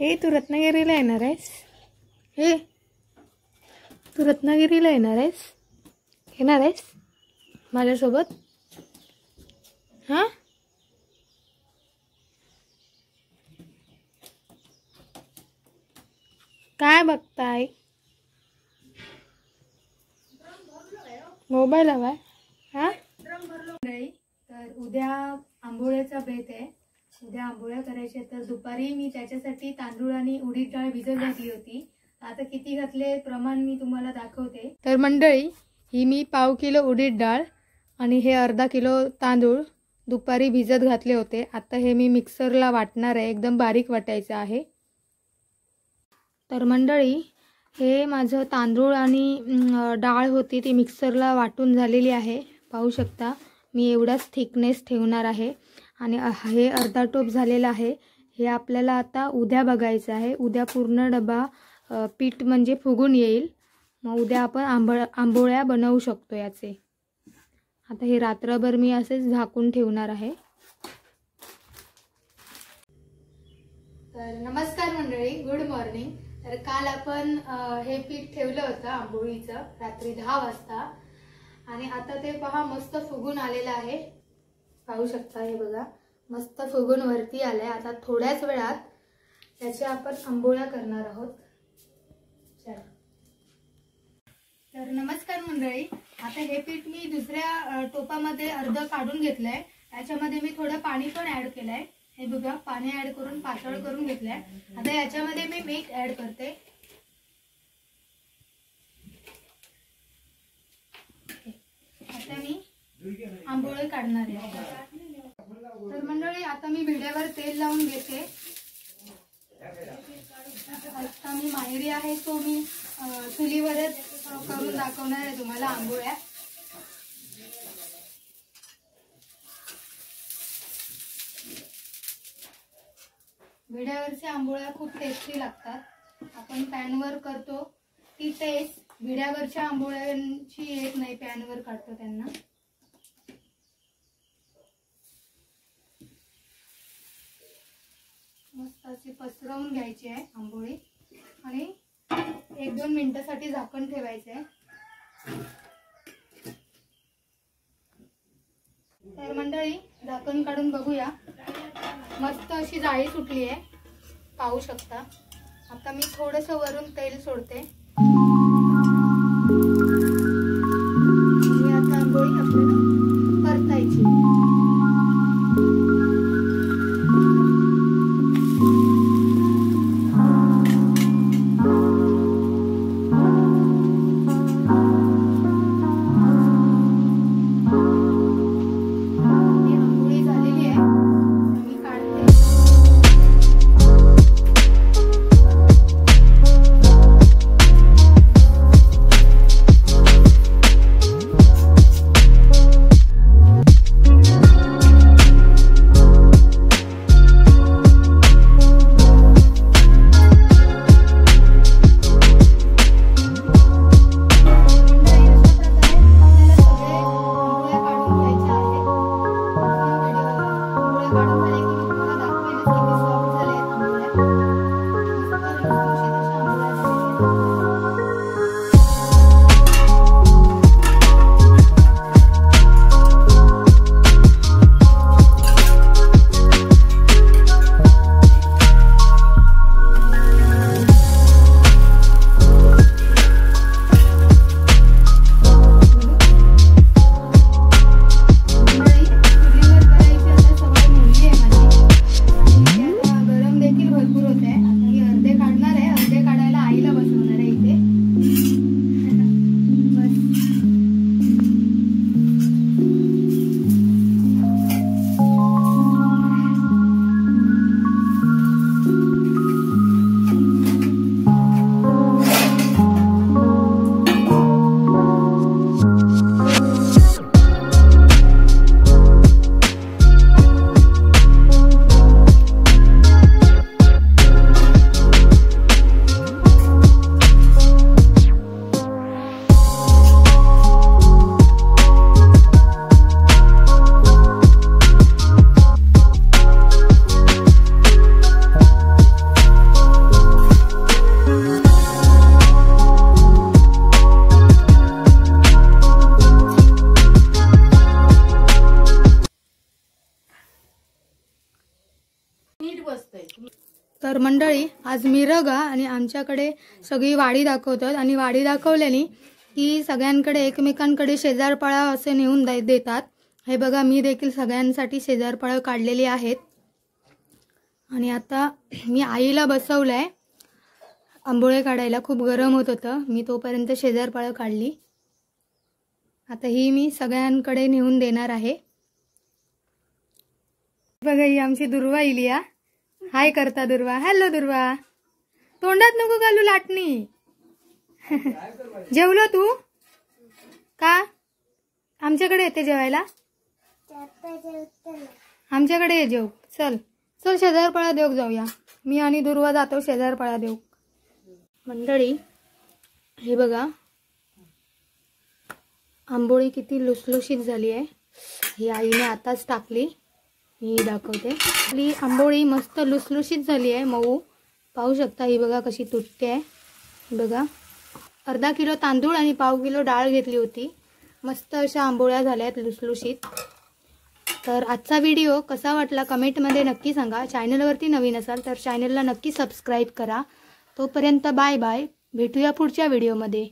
हे तू रत्नागिरीला येणार आहेस? हे तू रत्नागिरीला येणार आहेस? येणार आहेस माझ्यासोबत? हां काय बघताय? मोबाईल हवाय? हां तर उद्या आंबोळ्याचा बेत आहे. उद्या आंबोळ्या करायच्या. तर दुपारी मी त्याच्यासाठी तांदूळ आणि उडीद डाळ भिजत घातली होती. आता किती घातले प्रमाण मी तुम्हाला दाखवते. तर मंडळी, ही मी पाव किलो उडीद डाळ आणि हे अर्धा किलो तांदूळ दुपारी भिजत घातले होते. आता हे मी मिक्सरला वाटणार आहे. एकदम बारीक वाटायचं आहे. तर मंडळी, हे माझं तांदूळ आणि डाळ होती ती मिक्सरला वाटून झालेली आहे. पाहू शकता मी एवढाच थिकनेस ठेवणार आहे. आणि हे अर्धा टोप झालेला आहे. हे आपल्याला आता उद्या बघायचं आहे. उद्या पूर्ण डबा पीठ म्हणजे फुगून येईल. मग उद्या आपण आंबोळ्या बनवू शकतो याचे. आता हे रात्रभर मी असेच झाकून ठेवणार आहे. तर नमस्कार मंडळी, गुड मॉर्निंग. तर काल आपण हे पीठ ठेवलं होतं आंबोळीचं रात्री 10 वाजता आणि आता ते पहा मस्त फुगून आलेलं आहे. पाहू शकता, हे बघा मस्त फुगून वरती आलंय. आता थोड्याच वेळात त्याच्या आपण आंबोळ्या करणार आहोत. चला. तर नमस्कार मंडळी, आता हे पीठ मी दुसऱ्या टोपामध्ये अर्ध काढून घेतलंय. याच्यामध्ये मी थोडं पाणी पण ऍड केलंय. हे बघा, पाणी ऍड करून पातळ करून घेतलंय. आता याच्यामध्ये मी मीठ ऍड करते. आता मी आंबोळे काढणार आहे. तर मंडळी, आता मी भिड्यावर तेल लावून घेते. आता मी माहेरी आहे तो मी चुलीवरच करून दाखवणार आहे तुम्हाला आंबोळ्या. भिड्यावरच्या आंबोळ्या खूप टेस्टी लागतात. आपण पॅनवर करतो ती टेस्ट भिड्यावरच्या आंबोळ्यांची येत नाही. पॅनवर काढतो त्यांना. मस्त अशी पसरवून घ्यायची आहे आंबोळी आणि 1-2 मिनिटासाठी झाकण ठेवायचं आहे. तर मंडळी, झाकण काढून बघूया. मस्त अशी जाळी सुटली आहे, पाहू शकता. आता मी थोडंसं वरून तेल सोडते. आता आंबोळी आपल्याला परतायची. तर मंडळी आज मिरगा आणि आमच्याकडे सगळी वाडी दाखवतात आणि वाडी दाखवल्याने की सगळ्यांकडे एकमेकांकडे शेजारपाळा असे नेऊन देतात। हे बघा मी देखील सगळ्यांसाठी शेजारपाळा काढलेली आहेत आणि आता मी आईला बसवलंय आंबोळे काढायला। खूप गरम होत होतं, मी तोपर्यंत शेजारपाळा काढली। आता ही मी सगळ्यांकडे नेऊन देणार आहे। बघा ही आमची दुर्वा इलिया, हाय करता दुर्वा। हॅलो दुर्वा, तोंडात नको घालू लाटणी। जेवलो तू का? आमच्याकडे येते जेवायला, आमच्याकडे ये जेव। चल चल शेजारपाळा देऊ जाऊया, मी आणि दुर्वा जातो शेजारपाळा देऊ। मंडळी हे बघा आंबोळी किती लुसलुशीत झाली आहे, ही आईने आताच टाकली, मी दाखवते। आपली आंबोळी मस्त लुसलुशीत झाली आहे, मऊ। पाहू शकता ही बघा कशी तुटते आहे। बघा अर्धा किलो तांदूळ आणि पाव किलो डाळ घेतली होती, मस्त अशा आंबोळ्या झाल्यात लुसलुशीत। तर आजचा व्हिडिओ कसा वाटला कमेंटमध्ये नक्की सांगा। चॅनलवरती नवीन असाल तर चॅनलला नक्की सबस्क्राईब करा। तोपर्यंत बाय बाय, भेटूया पुढच्या व्हिडिओमध्ये।